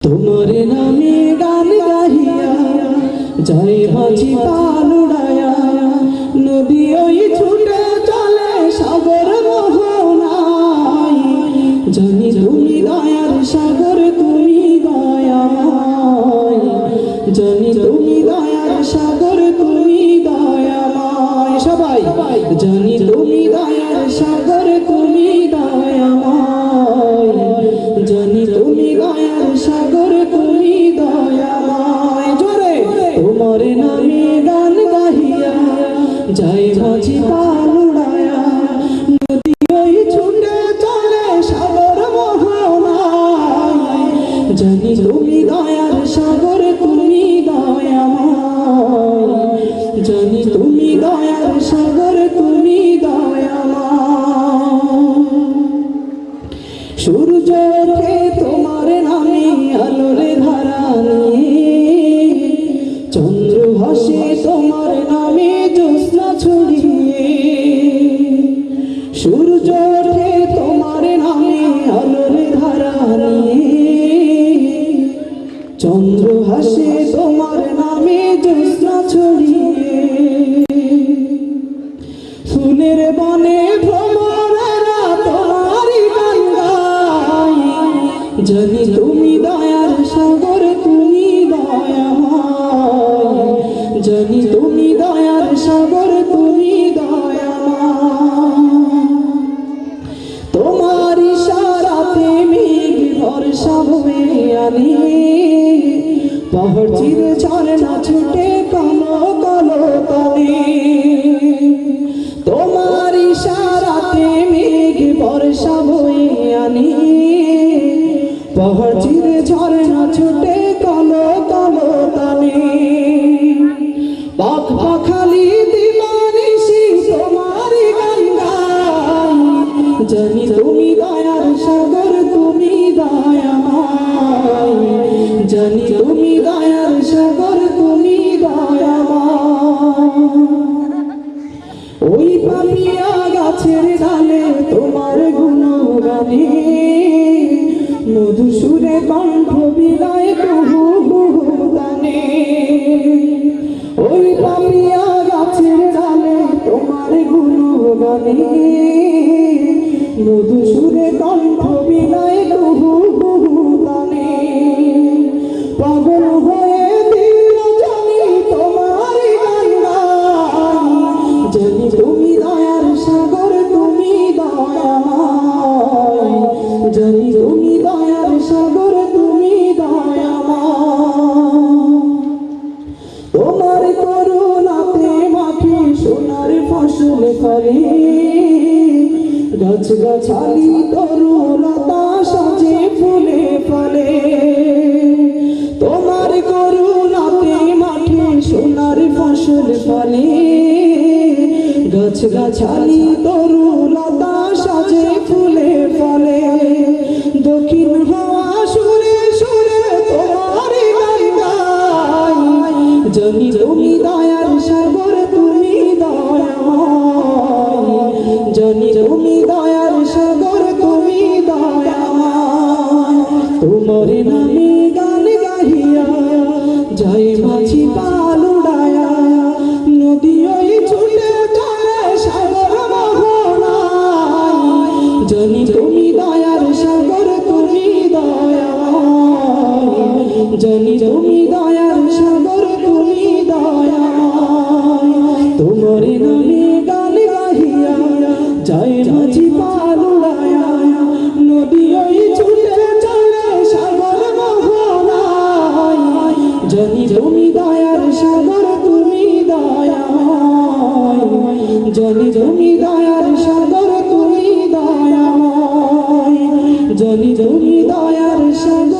তোমার নামে গান গাহিয়া যায় মাঝি পাল উড়ায়া, নদী ওই ছুটে চলে সাগর মোহনায়। জানি তুমি দয়ার সাগর, তুমি দয়াময়। জানি তুমি দয়ার সাগর, তুমি দয়াময়। সবাই জানি তুমি দয়ার সাগর, তুমি দয়াময়। জানি তুমি দয়ার সাগর, তুমি দয়াময়। জোরে তোমার নামে গান গাহিয়া যায় মাঝি পাল উড়ায়া, নদী ওই ছুটে চলে সাগর মোহনায়। জানি তুমি দয়ার সাগর, তুমি দয়াময়। জানি তুমি দয়ার সাগর, তুমি দয়াময়। সূর্য ওঠে তোমার নামে আলোর ধারা নিয়ে, চন্দ্র ভাসে তোমার নামে জ্যোৎস্না ছড়িয়ে। সূর্য ওঠে তোমার নামে আলোর ধারা নিয়ে, চন্দ্র ভাসে তোমার নামে জ্যোৎস্না ছড়িয়ে। ফুলের বনে ভ্রমরেরা তোমারই গান গায়। জানি তুমি দয়ার সাগর, তুমি দয়াময়। জানি তুমি দয়ার সাগর, তুমি দয়াময়। তোমার ইশারাতে মেঘ ভরসা বয়ে আনে, পাহাড় চিরে ঝরনা ছুটে কালো কালো তানে। তোমার ইশারাতে মেঘ বর্ষা বয়ে আনে, পাহাড় চিরে ঝরনা ছুটে কালো কালো তানে। পাখ পাখালি দিবানিশি তোমার গান গায়। জানি তুমি দয়ার সাগর, তুমি দয়াময়। জানি তুমি দয়ার সাগর, তুমি দয়াময়। ওই পাপিয়া গাছের ডালে তোমার গুণগানে, মধুসুরে কণ্ঠ বিলায় কুহু কুহু গানে। ওই পাপিয়া গাছের ডালে তোমার গুণগানে, মধুসুরে কণ্ঠ বিলায় কুহু কুহু গানে। পাগল হয়ে দিল জানি তোমার গান গায়। জানি তুমি দয়ার সাগর, তুমি দয়াময়। জানি তুমি দয়ার সাগর, তুমি দয়াময়। তোমার করুণাতে মাঠে সোনার ফসল ফলে, গাছ গাছালি তরুলতা সাজে ফুলে ফলে। তোমার করুণাতে মাঠে সোনার ফসল ফলে, গাছ গাছালি তরুলতা সাজে ফুলে ফলে। দক্ষিণ হাওয়া সুরে সুরে তোমার গান গায়। জানি তুমি দয়ার সাগর, তুমি দয়াময়। জানি তুমি দয়ার সাগর, তুমি দয়াময়। তোমার নামে গান গাহিয়া যায় মাঝি পাল উড়ায়া, নদী ওই ছুটে চলে সাগর মোহনায়। জানি তুমি দয়ার সাগর, তুমি দয়াময়। জানি তুমি দয়ার সাগর, তুমি দয়াময়। তোমার নামে গান গাহিয়া যায় মাঝি পাল উড়ায়া, নদী ওই ছুটে চলে সাগর মোহনায়। জানি তুমি দয়ার সাগর, তুমি দয়াময়। জানি তুমি দয়ার সাগর, তুমি দয়াময়। জানি তুমি দয়ার সাগর।